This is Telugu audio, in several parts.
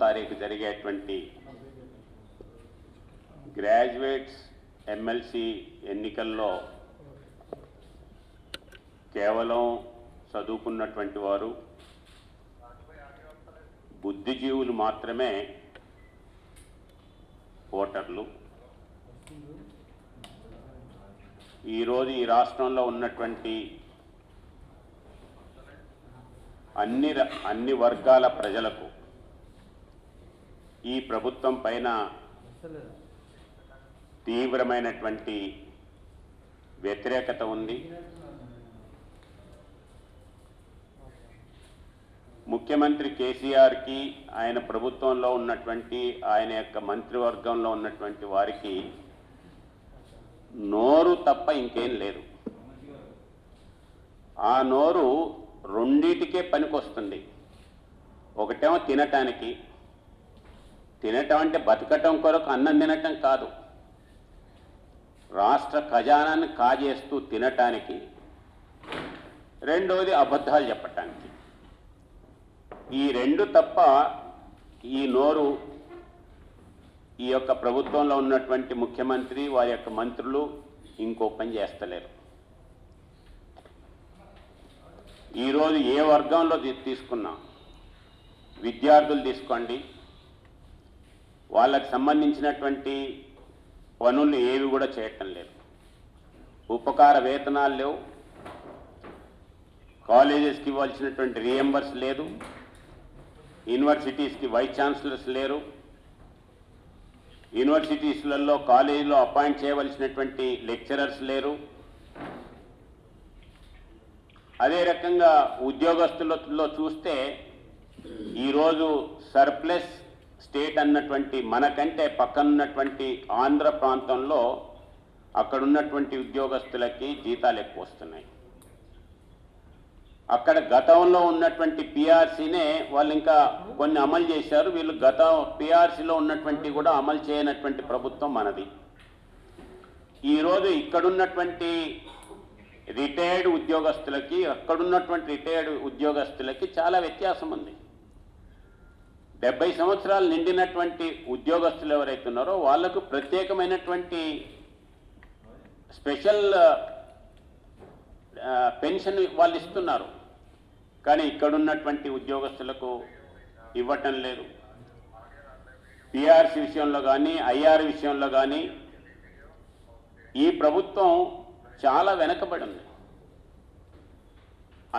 తారీఖు జరిగేటువంటి గ్రాడ్యుయేట్స్ ఎమ్మెల్సీ ఎన్నికల్లో కేవలం చదువుకున్నటువంటి వారు బుద్ధిజీవులు మాత్రమే ఓటర్లు. ఈరోజు ఈ రాష్ట్రంలో ఉన్నటువంటి అన్ని వర్గాల ప్రజలకు ఈ ప్రభుత్వం పైన తీవ్రమైనటువంటి వ్యతిరేకత ఉంది. ముఖ్యమంత్రి కేసీఆర్కి ఆయన ప్రభుత్వంలో ఉన్నటువంటి ఆయన యొక్క మంత్రివర్గంలో ఉన్నటువంటి వారికి నోరు తప్ప ఇంకేం లేదు. ఆ నోరు రెండిటికే పనికొస్తుంది. ఒకటేమో తినటానికి, తినటం అంటే బతకటం కొరకు అన్నం తినటం కాదు, రాష్ట్ర ఖజానాన్ని కాజేస్తూ తినటానికి. రెండోది అబద్ధాలు చెప్పటానికి. ఈ రెండు తప్ప ఈ నోరు ఈ యొక్క ప్రభుత్వంలో ఉన్నటువంటి ముఖ్యమంత్రి వారి యొక్క మంత్రులు ఇంకో పని చేస్తలేరు. ఈరోజు ఏ వర్గంలో తీసుకున్నా, విద్యార్థులు తీసుకోండి, వాళ్ళకి సంబంధించినటువంటి పనులు ఏవి కూడా చేయటం లేదు. ఉపకార వేతనాలు లేవు, కాలేజెస్కి ఇవ్వాల్సినటువంటి రీఎంబర్స్ లేదు, యూనివర్సిటీస్కి వైస్ ఛాన్సలర్స్ లేరు, యూనివర్సిటీస్లలో కాలేజీలో అపాయింట్ చేయవలసినటువంటి లెక్చరర్స్ లేరు. అదే రకంగా ఉద్యోగస్తులలో చూస్తే ఈరోజు సర్ప్లస్ స్టేట్ అన్నటువంటి మనకంటే పక్కనున్నటువంటి ఆంధ్ర ప్రాంతంలో అక్కడున్నటువంటి ఉద్యోగస్తులకి జీతాలు ఎక్కువ వస్తున్నాయి. అక్కడ గతంలో ఉన్నటువంటి పిఆర్సీనే వాళ్ళు ఇంకా కొన్ని అమలు చేశారు. వీళ్ళు గత పిఆర్సీలో ఉన్నటువంటి కూడా అమలు చేయనటువంటి ప్రభుత్వం మనది. ఈరోజు ఇక్కడున్నటువంటి రిటైర్డ్ ఉద్యోగస్తులకి అక్కడున్నటువంటి రిటైర్డ్ ఉద్యోగస్తులకి చాలా వ్యత్యాసం ఉంది. 70 సంవత్సరాలు నిండినటువంటి ఉద్యోగస్తులు ఎవరైతే ఉన్నారో వాళ్లకు ప్రత్యేకమైనటువంటి స్పెషల్ పెన్షన్ వాళ్ళు ఇస్తున్నారు. కానీ ఇక్కడున్నటువంటి ఉద్యోగస్తులకు ఇవ్వటం లేదు. పిఆర్సీ విషయంలో కానీ ఐఆర్ విషయంలో కానీ ఈ ప్రభుత్వం చాలా వెనకబడి ఉంది.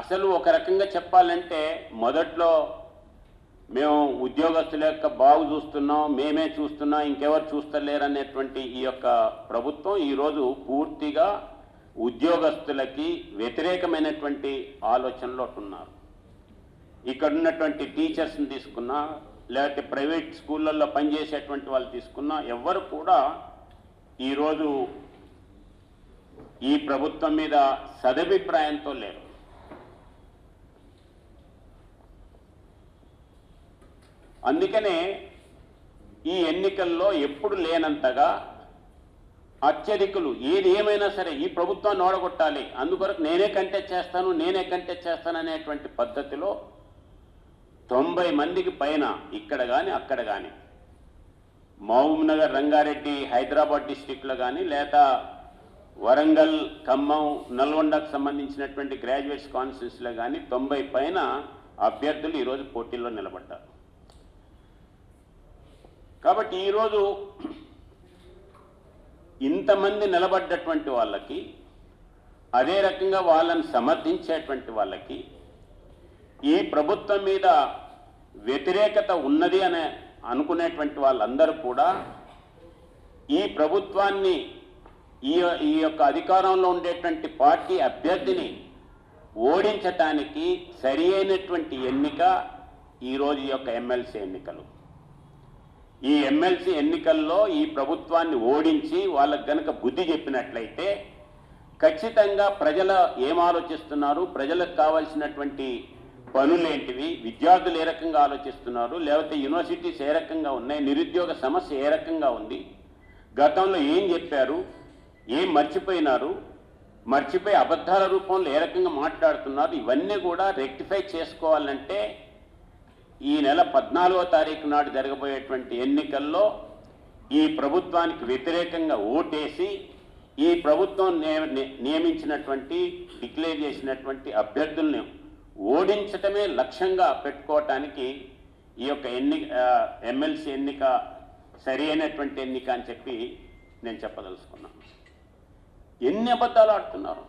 అసలు ఒక రకంగా చెప్పాలంటే మొదట్లో మేము ఉద్యోగస్తుల యొక్క బాగు చూస్తున్నాం, మేమే చూస్తున్నాం, ఇంకెవరు చూస్తలేరనేటువంటి ఈ యొక్క ప్రభుత్వం ఈరోజు పూర్తిగా ఉద్యోగస్తులకి వ్యతిరేకమైనటువంటి ఆలోచనలో ఉన్నారు. ఇక్కడ ఉన్నటువంటి టీచర్స్ని తీసుకున్నా, లేకపోతే ప్రైవేట్ స్కూళ్ళల్లో పనిచేసేటువంటి వాళ్ళు తీసుకున్నా, ఎవ్వరు కూడా ఈరోజు ఈ ప్రభుత్వం మీద సదభిప్రాయంతో లేరు. అందుకనే ఈ ఎన్నికల్లో ఎప్పుడు లేనంతగా అత్యధికులు ఏది ఏమైనా సరే ఈ ప్రభుత్వాన్ని ఓడగొట్టాలి, అందుకొరకు నేనే కంటెస్ట్ చేస్తాను అనేటువంటి పద్ధతిలో 90 మందికి పైన ఇక్కడ కానీ అక్కడ కానీ మహబూబ్నగర్, రంగారెడ్డి, హైదరాబాద్ డిస్టిక్లో కానీ లేదా వరంగల్, ఖమ్మం, నల్గొండకు సంబంధించినటువంటి గ్రాడ్యుయేట్స్ కాన్స్టిట్యూన్సీలో కానీ 90 పైన అభ్యర్థులు ఈరోజు పోటీల్లో నిలబడ్డారు. కాబట్టి ఈరోజు ఇంతమంది నిలబడ్డటువంటి వాళ్ళకి, అదే రకంగా వాళ్ళని సమర్థించేటువంటి వాళ్ళకి ఈ ప్రభుత్వం మీద వ్యతిరేకత ఉన్నది అని అనుకునేటువంటి వాళ్ళందరూ కూడా ఈ ప్రభుత్వాన్ని ఈ యొక్క అధికారంలో ఉండేటువంటి పార్టీ అభ్యర్థిని ఓడించటానికి సరి అయినటువంటి ఎన్నిక ఈరోజు ఈ యొక్క ఎమ్మెల్సీ ఎన్నికలు. ఈ ఎమ్మెల్సీ ఎన్నికల్లో ఈ ప్రభుత్వాన్ని ఓడించి వాళ్ళకు గనక బుద్ధి చెప్పినట్లయితే ఖచ్చితంగా ప్రజలు ఏం ఆలోచిస్తున్నారు, ప్రజలకు కావాల్సినటువంటి పనులేంటివి, విద్యార్థులు ఏ రకంగా ఆలోచిస్తున్నారు, లేకపోతే యూనివర్సిటీస్ ఏ రకంగా ఉన్నాయి, నిరుద్యోగ సమస్య ఏ రకంగా ఉంది, గతంలో ఏం చెప్పారు, ఏం మర్చిపోయినారు, మర్చిపోయి అబద్ధాల రూపంలో ఏ రకంగా మాట్లాడుతున్నారు, ఇవన్నీ కూడా రెక్టిఫై చేసుకోవాలంటే ఈ నెల 14వ తారీఖు నాడు జరగబోయేటువంటి ఎన్నికల్లో ఈ ప్రభుత్వానికి వ్యతిరేకంగా ఓటేసి ఈ ప్రభుత్వం నియమించినటువంటి డిక్లేర్ చేసినటువంటి అభ్యర్థుల్ని ఓడించటమే లక్ష్యంగా పెట్టుకోవటానికి ఈ యొక్క ఎమ్మెల్సీ ఎన్నిక సరి అయినటువంటి ఎన్నిక అని చెప్పి నేను చెప్పదలుచుకున్నాను. ఎన్ని అబద్ధాలు ఆడుతున్నారు.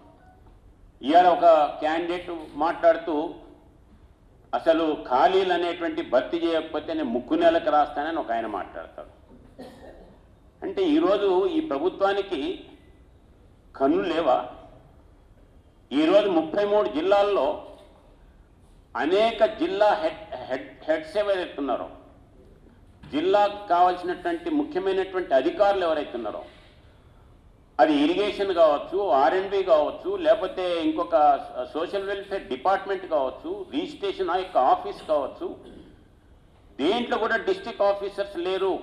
ఇవాళ ఒక క్యాండిడేట్ మాట్లాడుతూ అసలు ఖాళీలు అనేటువంటి భర్తీ చేయకపోతే నేను ముక్కు నెలకు రాస్తానని ఒక ఆయన మాట్లాడతాడు. అంటే ఈరోజు ఈ ప్రభుత్వానికి కన్నులు లేవా? ఈరోజు 33 జిల్లాల్లో అనేక జిల్లా హెడ్స్ ఎవరైతున్నారో, జిల్లాకు కావాల్సినటువంటి ముఖ్యమైనటువంటి అధికారులు ఎవరైతున్నారో, అది ఇరిగేషన్ కావచ్చు, R&B కావచ్చు, లేకపోతే ఇంకొక సోషల్ వెల్ఫేర్ డిపార్ట్మెంట్ కావచ్చు, రిజిస్ట్రేషన్ యొక్క ఆఫీస్ కావచ్చు, దేంట్లో కూడా డిస్ట్రిక్ట్ ఆఫీసర్స్ లేరు.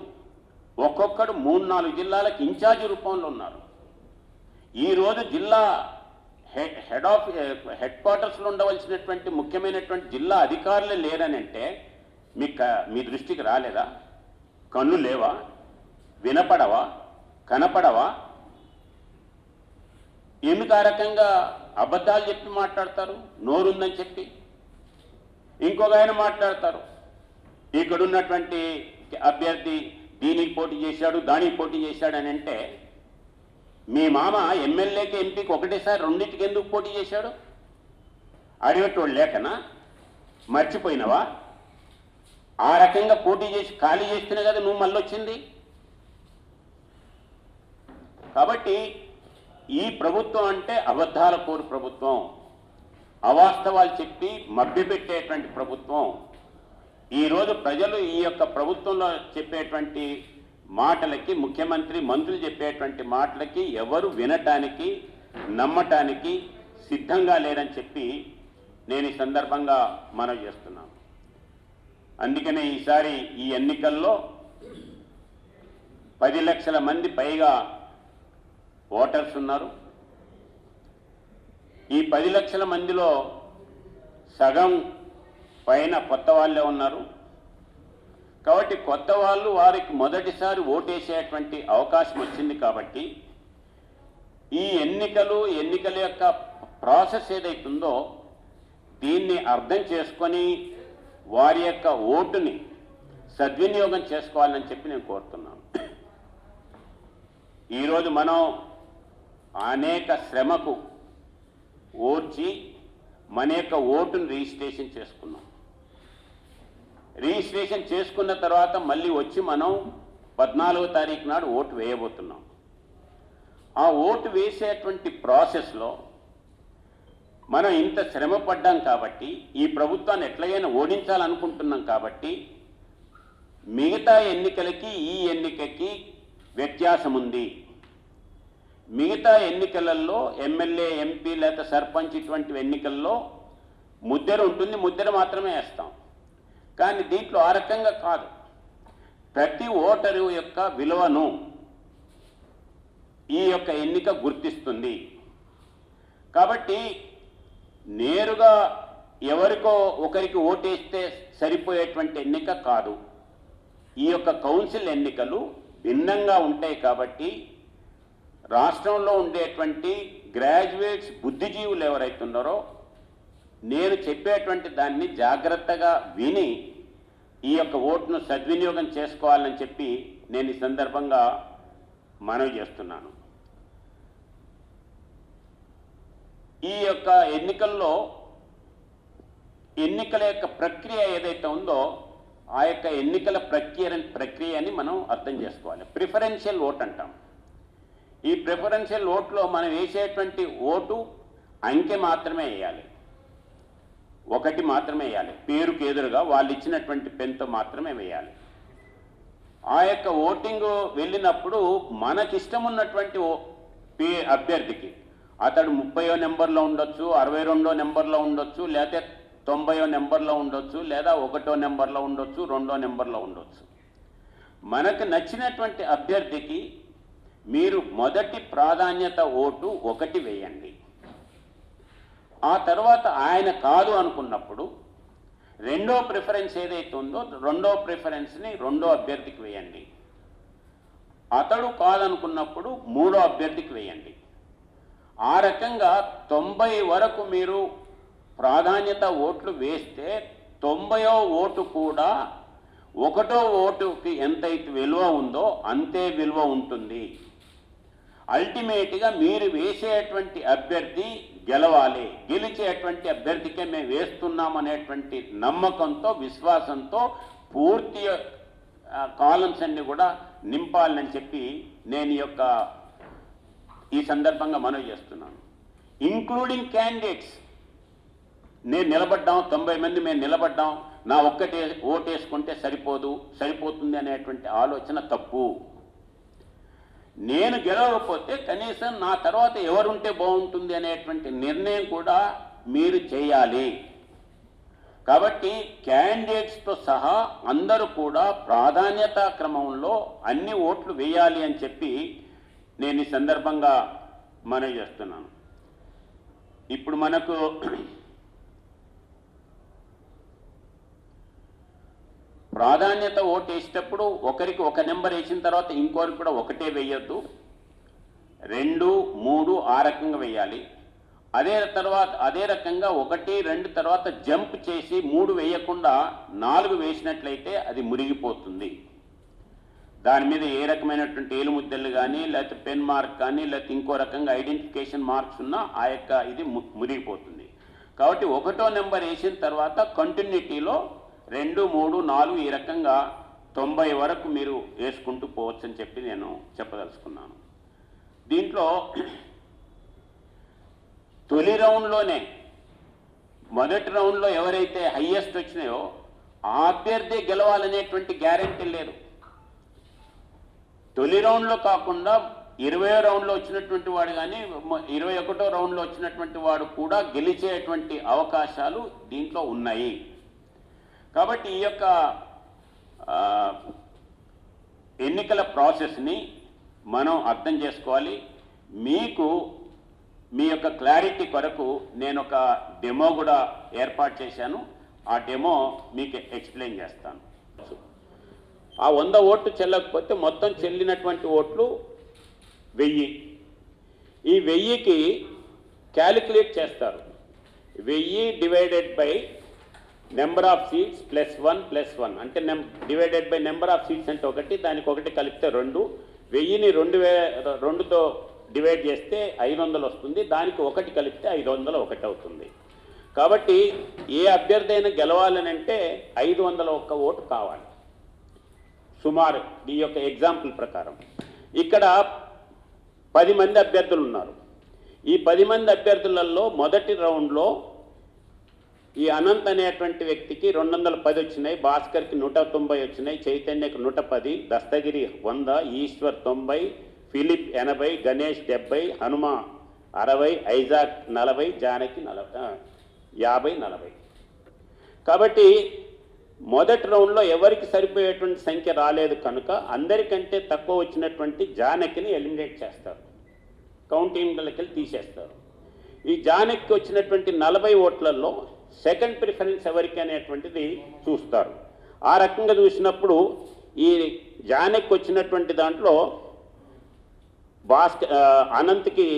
ఒక్కొక్కడు 3-4 జిల్లాలకు ఇన్ఛార్జి రూపంలో ఉన్నారు. ఈరోజు జిల్లా హెడ్ క్వార్టర్స్లో ఉండవలసినటువంటి ముఖ్యమైనటువంటి జిల్లా అధికారులే లేరని అంటే మీ దృష్టికి రాలేదా? కన్ను లేవా? వినపడవా? కనపడవా? ఎందుకు ఆ రకంగా అబద్ధాలు చెప్పి మాట్లాడతారు? నోరుందని చెప్పి. ఇంకొక ఆయన మాట్లాడతారు, ఇక్కడున్నటువంటి అభ్యర్థి దీనికి పోటీ చేశాడు, దానికి పోటీ చేశాడు అని అంటే, మీ మామ ఎమ్మెల్యేకి ఎంపీకి ఒకటేసారి రెండింటికి ఎందుకు పోటీ చేశాడు? అడిగేటోళ్ళు లేకనా? మర్చిపోయినవా? ఆ రకంగా పోటీ చేసి ఖాళీ చేస్తేనే కదా నువ్వు మళ్ళీ వచ్చింది. కాబట్టి ఈ ప్రభుత్వం అంటే అబద్ధాల కోరు ప్రభుత్వం, అవాస్తవాలు చెప్పి మభ్యపెట్టేటువంటి ప్రభుత్వం. ఈరోజు ప్రజలు ఈ యొక్క ప్రభుత్వంలో చెప్పేటువంటి మాటలకి, ముఖ్యమంత్రి మంత్రులు చెప్పేటువంటి మాటలకి ఎవరు వినటానికి, నమ్మటానికి సిద్ధంగా లేరని చెప్పి నేను ఈ సందర్భంగా మనవి చేస్తున్నాను. అందుకనే ఈసారి ఈ ఎన్నికల్లో 10 లక్షల మంది పైగా ఓటర్స్ ఉన్నారు. ఈ 10 లక్షల మందిలో సగం పైన కొత్త వాళ్ళే ఉన్నారు. కాబట్టి కొత్త వాళ్ళు వారికి మొదటిసారి ఓటేసేటువంటి అవకాశం వచ్చింది. కాబట్టి ఈ ఎన్నికల యొక్క ప్రాసెస్ ఏదైతుందో దీన్ని అర్థం చేసుకొని వారి యొక్క ఓటుని సద్వినియోగం చేసుకోవాలని చెప్పి నేను కోరుతున్నాను. ఈరోజు మనం అనేక శ్రమకు ఓర్చి మన యొక్క ఓటును రిజిస్ట్రేషన్ చేసుకున్నాం. రిజిస్ట్రేషన్ చేసుకున్న తర్వాత మళ్ళీ వచ్చి మనం 14వ తారీఖు నాడు ఓటు వేయబోతున్నాం. ఆ ఓటు వేసేటువంటి ప్రాసెస్లో మనం ఇంత శ్రమ పడ్డాం కాబట్టి, ఈ ప్రభుత్వాన్ని ఎట్లయినా ఓడించాలనుకుంటున్నాం కాబట్టి, మిగతా ఎన్నికలకి ఈ ఎన్నికకి వ్యత్యాసం ఉంది. మిగతా ఎన్నికలలో ఎమ్మెల్యే, ఎంపీ లేదా సర్పంచ్ ఇటువంటి ఎన్నికల్లో ముద్దెర ఉంటుంది, ముద్దెర మాత్రమే వేస్తాం. కానీ దీంట్లో ఆ రకంగా కాదు. ప్రతి ఓటరు యొక్క విలువను ఈ యొక్క ఎన్నిక గుర్తిస్తుంది. కాబట్టి నేరుగా ఎవరికో ఒకరికి ఓటేస్తే సరిపోయేటువంటి ఎన్నిక కాదు. ఈ యొక్క కౌన్సిల్ ఎన్నికలు భిన్నంగా ఉంటాయి. కాబట్టి రాష్ట్రంలో ఉండేటువంటి గ్రాడ్యుయేట్స్, బుద్ధిజీవులు ఎవరైతున్నారో నేను చెప్పేటువంటి దాన్ని జాగ్రత్తగా విని ఈ యొక్క ఓటును సద్వినియోగం చేసుకోవాలని చెప్పి నేను ఈ సందర్భంగా మనవి చేస్తున్నాను. ఈ యొక్క ఎన్నికల యొక్క ప్రక్రియ ఏదైతే ఉందో ఆ యొక్క ఎన్నికల ప్రక్రియని మనం అర్థం చేసుకోవాలి. ప్రిఫరెన్షియల్ ఓట్ అంటాం. ఈ ప్రిఫరెన్షియల్ ఓట్లో మనం వేసేటువంటి ఓటు అంకె మాత్రమే వేయాలి, ఒకటి మాత్రమే వేయాలి. పేరుకు ఎదురుగా వాళ్ళు ఇచ్చినటువంటి పెన్తో మాత్రమే వేయాలి. ఆ యొక్క ఓటింగ్ వెళ్ళినప్పుడు మనకిష్టం ఉన్నటువంటి అభ్యర్థికి అతడు 30వ నెంబర్లో ఉండొచ్చు, 62వ నెంబర్లో ఉండొచ్చు, లేకపోతే 90వ నెంబర్లో ఉండొచ్చు, లేదా 1వ నెంబర్లో ఉండొచ్చు, 2వ నెంబర్లో ఉండొచ్చు. మనకు నచ్చినటువంటి అభ్యర్థికి మీరు మొదటి ప్రాధాన్యత ఓటు 1 వేయండి. ఆ తర్వాత ఆయన కాదు అనుకున్నప్పుడు రెండో ప్రిఫరెన్స్ ఏదైతే ఉందో రెండో ప్రిఫరెన్స్ని రెండో అభ్యర్థికి వేయండి. అతడు కాదనుకున్నప్పుడు మూడో అభ్యర్థికి వేయండి. ఆ రకంగా 90 వరకు మీరు ప్రాధాన్యత ఓట్లు వేస్తే 90వ ఓటు కూడా 1వ ఓటుకి ఎంతైతే విలువ ఉందో అంతే విలువ ఉంటుంది. అల్టిమేట్గా మీరు వేసేటువంటి అభ్యర్థి గెలవాలి, గెలిచేటువంటి అభ్యర్థికే మేము వేస్తున్నామనేటువంటి నమ్మకంతో, విశ్వాసంతో పూర్తి కాలమ్స్ అన్ని కూడా నింపాలని చెప్పి నేను ఈ సందర్భంగా మనవి చేస్తున్నాను. Including candidates. నేను నిలబడ్డాం, 90 మంది మేము నిలబడ్డాం, నా ఒక్కటే ఓటేసుకుంటే సరిపోతుంది అనేటువంటి ఆలోచన తప్పు. నేను గెలవకపోతే కనీసం నా తర్వాత ఎవరుంటే బాగుంటుంది అనేటువంటి నిర్ణయం కూడా మీరు చేయాలి. కాబట్టి క్యాండిడేట్స్తో సహా అందరూ కూడా ప్రాధాన్యతా క్రమంలో అన్ని ఓట్లు వేయాలి అని చెప్పి నేను ఈ సందర్భంగా మనవి చేస్తున్నాను. ఇప్పుడు మనకు ప్రాధాన్యత ఓటు వేసేటప్పుడు ఒకరికి ఒక నెంబర్ వేసిన తర్వాత ఇంకోరికి కూడా ఒకటే వేయొద్దు, 2, 3 ఆ రకంగా వేయాలి. అదే రకంగా 1, 2 తర్వాత జంప్ చేసి 3 వేయకుండా 4 వేసినట్లయితే అది మురిగిపోతుంది. దాని మీద ఏ రకమైనటువంటి ఏలుముద్దలు కానీ, లేకపోతే పెన్ మార్క్ కానీ, లేకపోతే ఇంకో రకంగా ఐడెంటిఫికేషన్ మార్క్స్ ఉన్నా ఇది మురిగిపోతుంది. కాబట్టి 1వ నెంబర్ వేసిన తర్వాత కంటిన్యూటీలో 2, 3, 4 ఈ రకంగా 90 వరకు మీరు వేసుకుంటూ పోవచ్చు అని చెప్పి నేను చెప్పదలుచుకున్నాను. దీంట్లో తొలి రౌండ్లోనే మొదటి రౌండ్లో ఎవరైతే హయ్యెస్ట్ వచ్చినాయో ఆ అభ్యర్థి గెలవాలనేటువంటి గ్యారెంటీ లేదు. తొలి రౌండ్లో కాకుండా 20వ రౌండ్లో వచ్చినటువంటి వాడు కానీ 21వ రౌండ్లో వచ్చినటువంటి వాడు కూడా గెలిచేటువంటి అవకాశాలు దీంట్లో ఉన్నాయి. కాబట్టి ఈ యొక్క ఎన్నికల ప్రాసెస్ని మనం అర్థం చేసుకోవాలి. మీ యొక్క క్లారిటీ కొరకు నేను ఒక డెమో కూడా ఏర్పాటు చేశాను. ఆ డెమో మీకు ఎక్స్ప్లెయిన్ చేస్తాను. ఆ 100 ఓట్లు చెల్లకపోతే మొత్తం చెల్లినటువంటి ఓట్లు 1000. ఈ 1000కి క్యాలిక్యులేట్ చేస్తారు. 1000 divided by number of seats +1 అంటే divided by number of seats అంటే 1, దానికి 1 కలిపితే 2. 1000ని 2తో డివైడ్ చేస్తే 500 వస్తుంది, దానికి 1 కలిపితే 501 అవుతుంది. కాబట్టి ఏ అభ్యర్థి అయినా గెలవాలని అంటే 501 ఓటు కావాలి సుమారు. ఈ యొక్క ఎగ్జాంపుల్ ప్రకారం ఇక్కడ 10 మంది అభ్యర్థులు ఉన్నారు. ఈ 10 మంది అభ్యర్థులలో మొదటి రౌండ్లో ఈ అనంత్ అనేటువంటి వ్యక్తికి 210 వచ్చినాయి, భాస్కర్కి 190 వచ్చినాయి, చైతన్యకి 110, దస్తగిరి 100, ఈశ్వర్ 90, ఫిలిప్ 80, గణేష్ 70, హనుమ 60, ఐజాక్ 40, జానకి 50, 40. కాబట్టి మొదటి రౌండ్లో ఎవరికి సరిపోయేటువంటి సంఖ్య రాలేదు కనుక అందరికంటే తక్కువ వచ్చినటువంటి జానకిని ఎలిమినేట్ చేస్తారు, కౌంటింగ్లకి తీసేస్తారు. ఈ జానకి వచ్చినటువంటి 40 ఓట్లలో సెకండ్ ప్రిఫరెన్స్ ఎవరికి అనేటువంటిది చూస్తారు. ఆ రకంగా చూసినప్పుడు ఈ జానకి వచ్చినటువంటి దాంట్లో అనంత్కి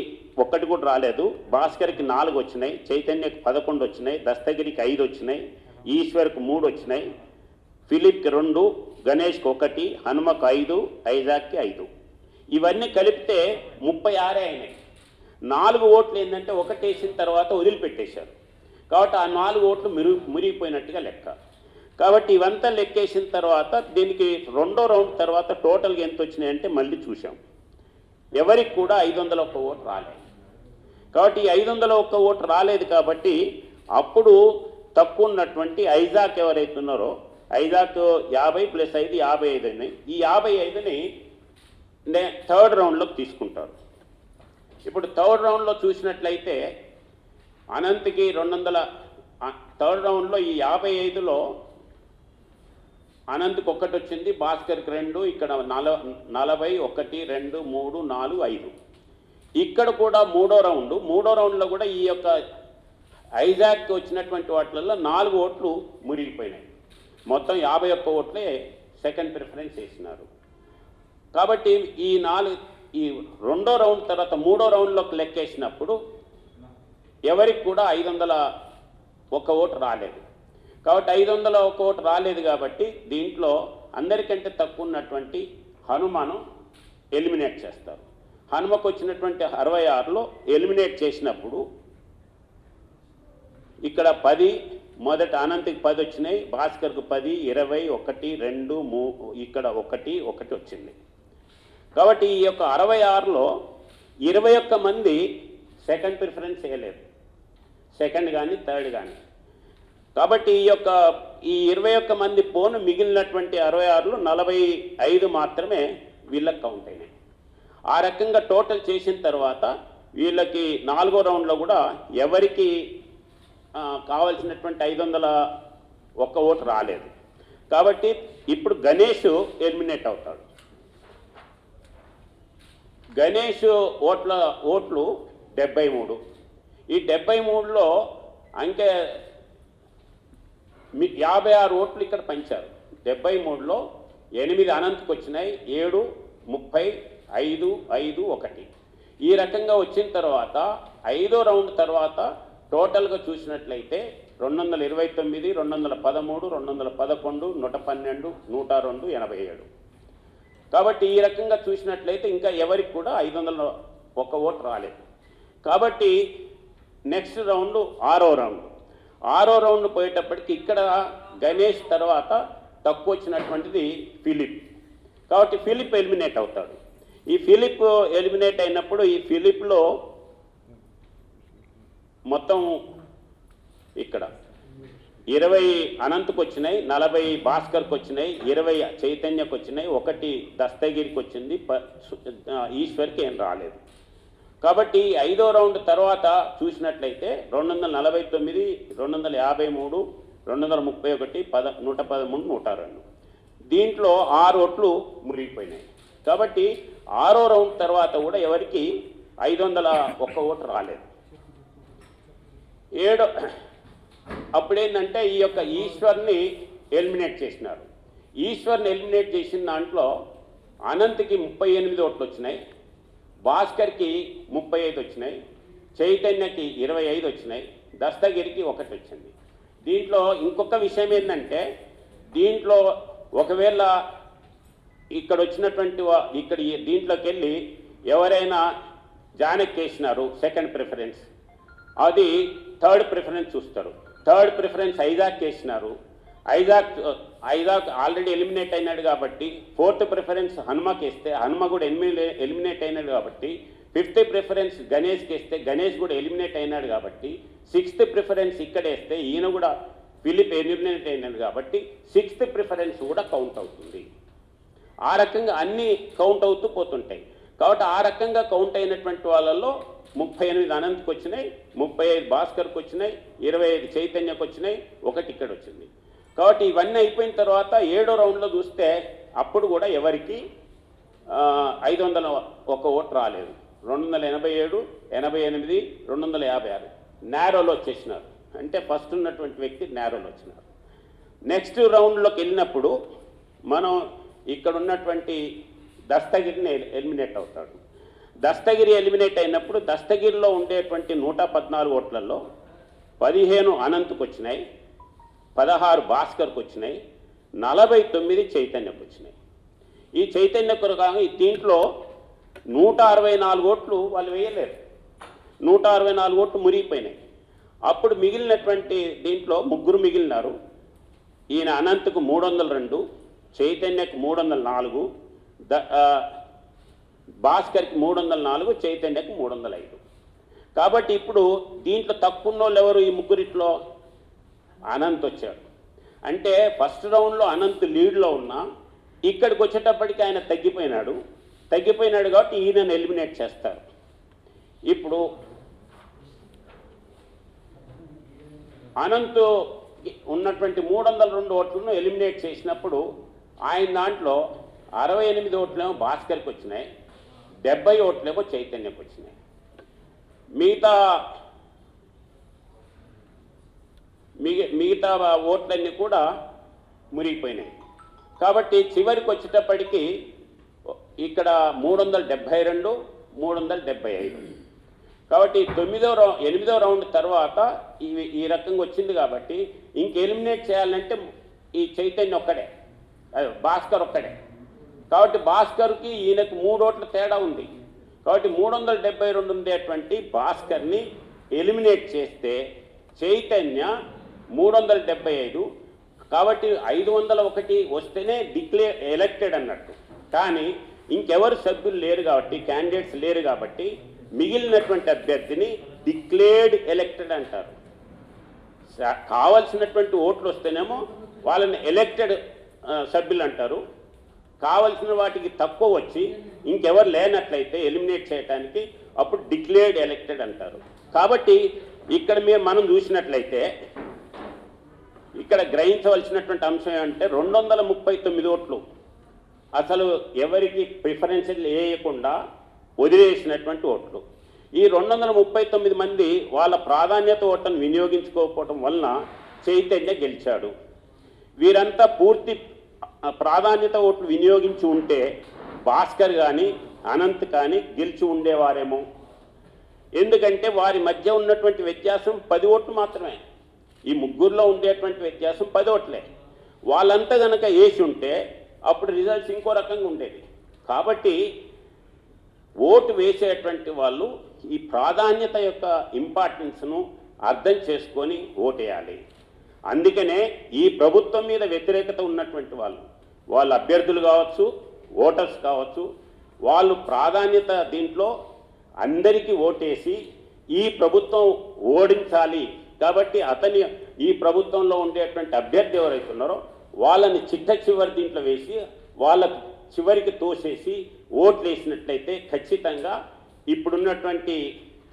1 కూడా రాలేదు, భాస్కర్కి 4 వచ్చినాయి, చైతన్యకి 11 వచ్చినాయి, దస్తగిరికి 5 వచ్చినాయి, ఈశ్వర్కి 3 వచ్చినాయి, ఫిలిప్కి 2, గణేష్కి 1, హనుమకు 5, ఐజాక్కి 5. ఇవన్నీ కలిపితే 36 అయినాయి. 4 ఓట్లు ఏంటంటే 1 వేసిన తర్వాత వదిలిపెట్టేశారు. కాబట్టి ఆ 4 ఓట్లు మురిగిపోయినట్టుగా లెక్క. కాబట్టి ఇవంతా లెక్కేసిన తర్వాత దీనికి 2వ రౌండ్ తర్వాత టోటల్గా ఎంత వచ్చినాయంటే మళ్ళీ చూసాం. ఎవరికి కూడా 501 ఓటు రాలేదు. కాబట్టి 501 ఓటు రాలేదు కాబట్టి అప్పుడు తక్కువ ఉన్నటువంటి ఐజాక్ ఎవరైతే ఉన్నారో ఐజాక్ 50 + 5 55 అయినాయి. ఈ 55ని థర్డ్ రౌండ్లోకి తీసుకుంటారు. ఇప్పుడు థర్డ్ రౌండ్లో చూసినట్లయితే అనంత్కి థర్డ్ రౌండ్లో ఈ 55లో అనంత్కి ఒకటి వచ్చింది, భాస్కర్కి 2, ఇక్కడ 40, 1, 2, 3, 4, 5. ఇక్కడ కూడా మూడో రౌండ్లో కూడా ఈ యొక్క ఐజాక్కి వచ్చినటువంటి వాటిల్లో 4 ఓట్లు మురిగిపోయినాయి. మొత్తం 51 ఓట్లే సెకండ్ ప్రిఫరెన్స్ వేసినారు. కాబట్టి ఈ రెండో రౌండ్ తర్వాత మూడో రౌండ్లోకి లెక్కేసినప్పుడు ఎవరికి కూడా 501 ఓటు రాలేదు. కాబట్టి 501 ఓటు రాలేదు కాబట్టి దీంట్లో అందరికంటే తక్కువ ఉన్నటువంటి హనుమను ఎలిమినేట్ చేస్తారు. హనుమకు వచ్చినటువంటి 66లో ఎలిమినేట్ చేసినప్పుడు ఇక్కడ 10, మొదట అనంత్కి 10 వచ్చినాయి, భాస్కర్కు 10, 20, 1, 2, 3, ఇక్కడ 1 వచ్చింది. కాబట్టి ఈ యొక్క 66లో 21 మంది సెకండ్ ప్రిఫరెన్స్ వేయలేదు, సెకండ్ కానీ థర్డ్ కానీ. కాబట్టి ఈ 21 మంది పోను మిగిలినటువంటి 66లో 45 మాత్రమే వీళ్ళకి కౌంట్ అయినాయి. ఆ రకంగా టోటల్ చేసిన తర్వాత వీళ్ళకి 4వ రౌండ్లో కూడా ఎవరికి కావాల్సినటువంటి 501 ఓటు రాలేదు. కాబట్టి ఇప్పుడు గణేష్ ఎలిమినేట్ అవుతాడు. గణేష్ ఓట్లు 73. ఈ 73లో అంటే 56 ఓట్లు ఇక్కడ పంచారు. 73లో 8 అనంత్కి వచ్చినాయి, 7, 30, 5, 5, 1. ఈ రకంగా వచ్చిన తర్వాత 5వ రౌండ్ తర్వాత టోటల్గా చూసినట్లయితే 229, 213, 211, 112, 102, 87. కాబట్టి ఈ రకంగా చూసినట్లయితే ఇంకా ఎవరికి కూడా 501 ఓటు రాలేదు. కాబట్టి నెక్స్ట్ రౌండ్ 6వ రౌండ్. 6వ రౌండ్ పోయేటప్పటికి ఇక్కడ గణేష్ తర్వాత తక్కువ వచ్చినటువంటిది ఫిలిప్. కాబట్టి ఫిలిప్ ఎలిమినేట్ అవుతాడు. ఈ ఫిలిప్ ఎలిమినేట్ అయినప్పుడు ఈ ఫిలిప్లో మొత్తం ఇక్కడ 20 అనంత్కి వచ్చినాయి, 40 భాస్కర్కి వచ్చినాయి, 20 చైతన్యకు వచ్చినాయి, 1 దస్తగిరికి వచ్చింది, ఈశ్వర్కి ఏం రాలేదు. కాబట్టి 5వ రౌండ్ తర్వాత చూసినట్లయితే 249, 253, 231, 113, 102. దీంట్లో 6 ఓట్లు మురిగిపోయినాయి. కాబట్టి 6వ రౌండ్ తర్వాత కూడా ఎవరికి 501 ఓటు రాలేదు. అప్పుడేంటంటే ఈ యొక్క ఈశ్వర్ని ఎలిమినేట్ చేసినారు. ఈశ్వర్ని ఎలిమినేట్ చేసిన దాంట్లో అనంత్కి 38 ఓట్లు వచ్చినాయి, భాస్కర్కి 35 వచ్చినాయి, చైతన్యకి 25 వచ్చినాయి, దస్తగిరికి 1 వచ్చింది. దీంట్లో ఇంకొక విషయం ఏంటంటే దీంట్లో ఒకవేళ ఇక్కడ వచ్చినటువంటి దీంట్లోకి వెళ్ళి ఎవరైనా జానక్ చేసినారు సెకండ్ ప్రిఫరెన్స్, అది థర్డ్ ప్రిఫరెన్స్ చూస్తారు. థర్డ్ ప్రిఫరెన్స్ ఐజాక్ చేసినారు, ఐజాక్ ఆల్రెడీ ఎలిమినేట్ అయినాడు కాబట్టి 4th ప్రిఫరెన్స్ హనుమకి వేస్తే హనుమ కూడా ఎలిమినేట్ అయినాడు కాబట్టి 5th ప్రిఫరెన్స్ గణేష్కి వేస్తే గణేష్ కూడా ఎలిమినేట్ అయినాడు కాబట్టి 6th ప్రిఫరెన్స్ ఇక్కడ వేస్తే ఈయన కూడా ఫిలిప్ ఎలిమినేట్ అయినాడు కాబట్టి 6th ప్రిఫరెన్స్ కూడా కౌంట్ అవుతుంది. ఆ రకంగా అన్నీ కౌంట్ అవుతూ పోతుంటాయి. కాబట్టి ఆ రకంగా కౌంట్ అయినటువంటి వాళ్ళల్లో 38 అనంత్కి వచ్చినాయి, 35 భాస్కర్కి వచ్చినాయి, 25 చైతన్యకు వచ్చినాయి, 1 ఇక్కడ వచ్చింది. కాబట్టి ఇవన్నీ అయిపోయిన తర్వాత 7వ రౌండ్లో చూస్తే అప్పుడు కూడా ఎవరికి 501 ఓటు రాలేదు. 287, 88, 256 నేరోలో వచ్చేసినారు. అంటే ఫస్ట్ ఉన్నటువంటి వ్యక్తి నేరోలో వచ్చినారు. నెక్స్ట్ రౌండ్లోకి వెళ్ళినప్పుడు మనం ఇక్కడ ఉన్నటువంటి దస్తగిరిని ఎలిమినేట్ అవుతాడు. దస్తగిరి ఎలిమినేట్ అయినప్పుడు దస్తగిరిలో ఉండేటువంటి 114 ఓట్లలో 15 అనంత్కి వచ్చినాయి, 16 భాస్కర్కి వచ్చినాయి, 49 చైతన్యకు వచ్చినాయి. ఈ చైతన్యకు కానీ దీంట్లో 164 ఓట్లు వాళ్ళు వేయలేరు, 164 ఓట్లు మురిగిపోయినాయి. అప్పుడు మిగిలినటువంటి దీంట్లో 3 మిగిలినారు. ఈయన అనంత్కు 302, చైతన్యకు 304, భాస్కర్కి 304, చైతన్యకు 305. కాబట్టి ఇప్పుడు దీంట్లో తక్కువ వాళ్ళు ఎవరు? ఈ ముగ్గురిట్లో అనంత్ వచ్చాడు. అంటే ఫస్ట్ రౌండ్లో అనంత్ లీడ్లో ఉన్నా ఇక్కడికి వచ్చేటప్పటికి ఆయన తగ్గిపోయినాడు కాబట్టి ఈయనను ఎలిమినేట్ చేస్తారు. ఇప్పుడు అనంత్ ఉన్నటువంటి 302 ఓట్లను ఎలిమినేట్ చేసినప్పుడు ఆయన దాంట్లో 68 ఓట్లేమో భాస్కర్కి వచ్చినాయి, 70 ఓట్లేమో చైతన్యకు వచ్చినాయి. మిగతా ఓట్లన్నీ కూడా మురిగిపోయినాయి. కాబట్టి చివరికి వచ్చేటప్పటికి ఇక్కడ 372, 375. కాబట్టి 8వ రౌండ్ తర్వాత ఈ రకంగా వచ్చింది. కాబట్టి ఇంక ఎలిమినేట్ చేయాలంటే ఈ చైతన్య ఒక్కడే, భాస్కర్ ఒక్కడే. కాబట్టి భాస్కర్కి ఈయనకు 3 ఓట్ల తేడా ఉంది. కాబట్టి 372 ఉండేటువంటి భాస్కర్ని ఎలిమినేట్ చేస్తే చైతన్య 375. కాబట్టి 501 వస్తేనే ఎలక్టెడ్ అన్నట్టు. కానీ ఇంకెవరు సభ్యులు లేరు కాబట్టి, క్యాండిడేట్స్ లేరు కాబట్టి మిగిలినటువంటి అభ్యర్థిని డిక్లేర్డ్ ఎలక్టెడ్ అంటారు. కావలసినటువంటి ఓట్లు వస్తేనేమో వాళ్ళని ఎలక్టెడ్ సభ్యులు అంటారు. కావలసిన వాటికి తక్కువ వచ్చి ఇంకెవరు లేనట్లయితే ఎలిమినేట్ చేయడానికి అప్పుడు డిక్లేర్డ్ ఎలక్టెడ్ అంటారు. కాబట్టి ఇక్కడ మనం చూసినట్లయితే ఇక్కడ గ్రహించవలసినటువంటి అంశం ఏమంటే 239 ఓట్లు అసలు ఎవరికి ప్రిఫరెన్షియల్ వేయకుండా వదిలేసినటువంటి ఓట్లు. ఈ 239 మంది వాళ్ళ ప్రాధాన్యత ఓట్లను వినియోగించుకోకపోవడం వలన చైతన్య గెలిచాడు. వీరంతా పూర్తి ప్రాధాన్యత ఓట్లు వినియోగించి ఉంటే భాస్కర్ కానీ అనంత్ కానీ గెలిచి ఉండేవారేమో. ఎందుకంటే వారి మధ్య ఉన్నటువంటి వ్యత్యాసం 10 ఓట్లు మాత్రమే. ఈ ముగ్గురులో ఉండేటువంటి వ్యత్యాసం 10 ఓట్లే. వాళ్ళంతా కనుక వేసి ఉంటే అప్పుడు రిజల్ట్స్ ఇంకో రకంగా ఉండేది. కాబట్టి ఓటు వేసేటువంటి వాళ్ళు ఈ ప్రాధాన్యత యొక్క ఇంపార్టెన్స్ను అర్థం చేసుకొని ఓటేయాలి. అందుకనే ఈ ప్రభుత్వం మీద వ్యతిరేకత ఉన్నటువంటి వాళ్ళ అభ్యర్థులు కావచ్చు, ఓటర్స్ కావచ్చు, వాళ్ళు ప్రాధాన్యత దీంట్లో అందరికీ ఓటేసి ఈ ప్రభుత్వం ఓడించాలి కాబట్టి ఈ ప్రభుత్వంలో ఉండేటువంటి అభ్యర్థి ఎవరైతే ఉన్నారో వాళ్ళని చివరి దీంట్లో వేసి వాళ్ళకు చివరికి తోసేసి ఓట్లు వేసినట్లయితే ఖచ్చితంగా ఇప్పుడున్నటువంటి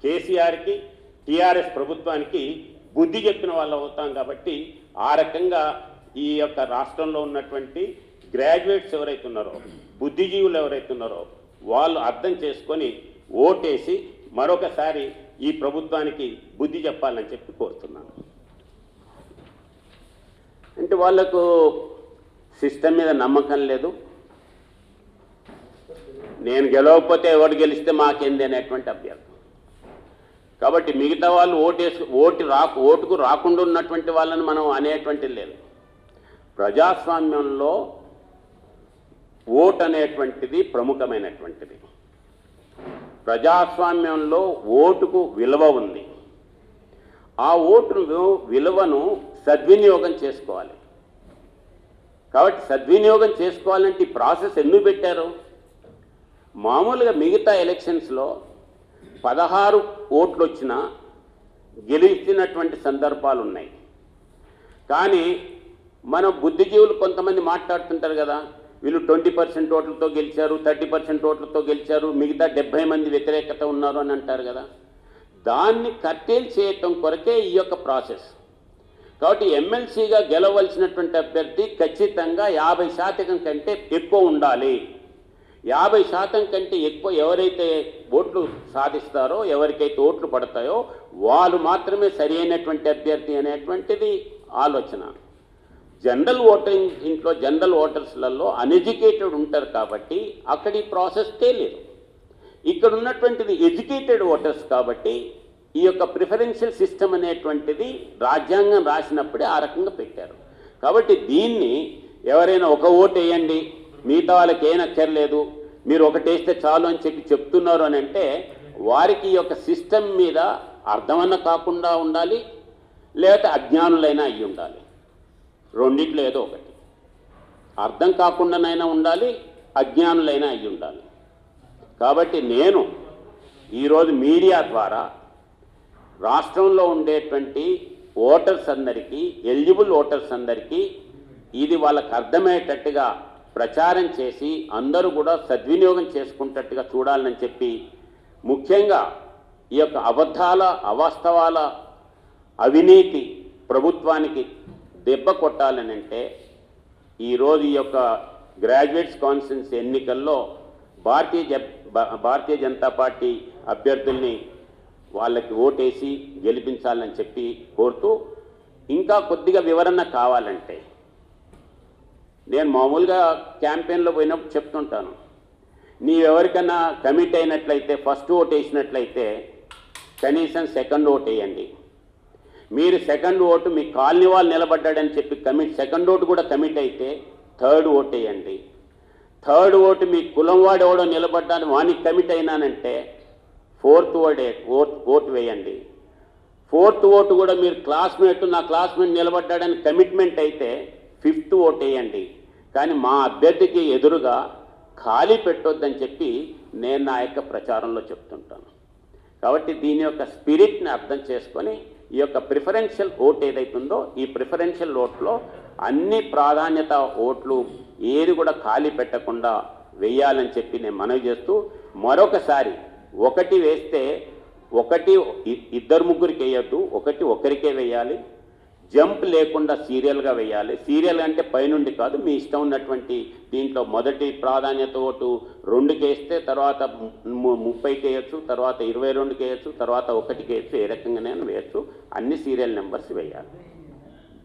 కేసీఆర్కి, టీఆర్ఎస్ ప్రభుత్వానికి బుద్ధి చెప్పిన వాళ్ళు అవుతాం. కాబట్టి ఆ రకంగా ఈ యొక్క రాష్ట్రంలో ఉన్నటువంటి గ్రాడ్యుయేట్స్ ఎవరైతే ఉన్నారో, బుద్ధిజీవులు ఎవరైతే ఉన్నారో వాళ్ళు అర్థం చేసుకొని ఓటేసి మరొకసారి ఈ ప్రభుత్వానికి బుద్ధి చెప్పాలని చెప్పి కోరుతున్నాను. అంటే వాళ్లకు సిస్టమ్ మీద నమ్మకం లేదు. నేను గెలవకపోతే ఎవరు గెలిస్తే మాకేంది అనేటువంటి అభ్యర్థం. కాబట్టి మిగతా వాళ్ళు ఓటుకు రాకుండా ఉన్నటువంటి వాళ్ళని మనం అనేటువంటిది లేదు. ప్రజాస్వామ్యంలో ఓటు అనేటువంటిది ప్రముఖమైనటువంటిది. ప్రజాస్వామ్యంలో ఓటుకు విలువ ఉంది. ఆ ఓటు విలువను సద్వినియోగం చేసుకోవాలి. కాబట్టి సద్వినియోగం చేసుకోవాలంటే ఈ ప్రాసెస్ ఎందుకు పెట్టారు? మామూలుగా మిగతా ఎలక్షన్స్లో 16 ఓట్లు వచ్చినా గెలిచినటువంటి సందర్భాలు ఉన్నాయి. కానీ మన బుద్ధిజీవులు కొంతమంది మాట్లాడుతుంటారు కదా, వీళ్ళు 20% ఓట్లతో గెలిచారు, 30% ఓట్లతో గెలిచారు, మిగతా 70 మంది వ్యతిరేకత ఉన్నారు అని అంటారు కదా. దాన్ని కట్టేలు చేయటం కొరకే ఈ యొక్క ప్రాసెస్. కాబట్టి ఎమ్మెల్సీగా గెలవలసినటువంటి అభ్యర్థి ఖచ్చితంగా 50% కంటే ఎక్కువ ఉండాలి. 50% కంటే ఎక్కువ ఎవరైతే ఓట్లు సాధిస్తారో, ఎవరికైతే ఓట్లు పడతాయో వాళ్ళు మాత్రమే సరి అయినటువంటి అభ్యర్థి అనేటువంటిది ఆలోచన. జనరల్ ఓటర్స్లలో అన్ఎడ్యుకేటెడ్ ఉంటారు కాబట్టి అక్కడ ఈ ప్రాసెస్ తెలియదు. ఇక్కడ ఉన్నటువంటిది ఎడ్యుకేటెడ్ ఓటర్స్ కాబట్టి ఈ యొక్క ప్రిఫరెన్షియల్ సిస్టమ్ అనేటువంటిది రాజ్యాంగం రాసినప్పుడే ఆ రకంగా పెట్టారు. కాబట్టి దీన్ని ఎవరైనా ఒక ఓటు వేయండి, మిగతా వాళ్ళకి ఏం అక్కర్లేదు, మీరు ఒకటేస్తే చాలు అని చెప్తున్నారు అని అంటే వారికి ఈ యొక్క సిస్టమ్ మీద అర్థమన్న కాకుండా ఉండాలి, లేకపోతే అజ్ఞానులైనా అయ్యి ఉండాలి. రెండిట్లో ఏదో ఒకటి. అర్థం కాకుండానైనా ఉండాలి, అజ్ఞానులైనా అయ్యి ఉండాలి. కాబట్టి నేను ఈరోజు మీడియా ద్వారా రాష్ట్రంలో ఉండేటువంటి ఓటర్స్ అందరికీ, ఎలిజిబుల్ ఓటర్స్ అందరికీ ఇది వాళ్ళకు అర్థమయ్యేటట్టుగా ప్రచారం చేసి అందరూ కూడా సద్వినియోగం చేసుకుంటట్టుగా చూడాలని చెప్పి, ముఖ్యంగా ఈ యొక్క అబద్ధాల, అవాస్తవాల, అవినీతి ప్రభుత్వానికి దెబ్బ కొట్టాలని అంటే ఈరోజు ఈ యొక్క గ్రాడ్యుయేట్స్ కాన్ఫరెన్స్ ఎన్నికల్లో భారతీయ జనతా పార్టీ అభ్యర్థుల్ని వాళ్ళకి ఓటేసి గెలిపించాలని చెప్పి కోరుతూ, ఇంకా కొద్దిగా వివరణ కావాలంటే నేను మామూలుగా క్యాంపెయిన్లో పోయినప్పుడు చెప్తుంటాను, నీవెవరికైనా కమిట్ అయినట్లయితే ఫస్ట్ ఓటు వేసినట్లయితే కనీసం సెకండ్ ఓటు వేయండి. మీరు సెకండ్ ఓటు మీ కాలనీ వాళ్ళు నిలబడ్డాడని చెప్పి సెకండ్ ఓటు కూడా కమిట్ అయితే థర్డ్ ఓటు వేయండి. థర్డ్ ఓటు మీ కులం వాడు ఎవడో నిలబడ్డాను వానికి కమిట్ అయినానంటే ఫోర్త్ ఓటు వేయండి. ఫోర్త్ ఓటు కూడా మీరు నా క్లాస్మేట్ నిలబడ్డాడని కమిట్మెంట్ అయితే ఫిఫ్త్ ఓటు వేయండి. కానీ మా అభ్యర్థికి ఎదురుగా ఖాళీ పెట్టొద్దని చెప్పి నేను నా యొక్క ప్రచారంలో చెప్తుంటాను. కాబట్టి దీని యొక్క స్పిరిట్ని అర్థం చేసుకొని ఈ యొక్క ప్రిఫరెన్షియల్ ఓట్ ఏదైతుందో ఈ ప్రిఫరెన్షియల్ ఓట్లో అన్ని ప్రాధాన్యత ఓట్లు ఏది కూడా ఖాళీ పెట్టకుండా వేయాలని చెప్పి నేను మనవి చేస్తూ, మరొకసారి ఒకటి వేస్తే ఇద్దరు ముగ్గురికి వేయద్దు, ఒకరికే వేయాలి. జంప్ లేకుండా సీరియల్గా వేయాలి. సీరియల్ అంటే పైనుండి కాదు, మీ ఇష్టం ఉన్నటువంటి దీంట్లో మొదటి ప్రాధాన్యత ఓటు 2కి వేస్తే తర్వాత 30కి వేయచ్చు, తర్వాత 22కి వేయచ్చు, తర్వాత 1కి వేయచ్చు, ఏ రకంగానైనా వేయచ్చు. అన్ని సీరియల్ నెంబర్స్ వేయాలి.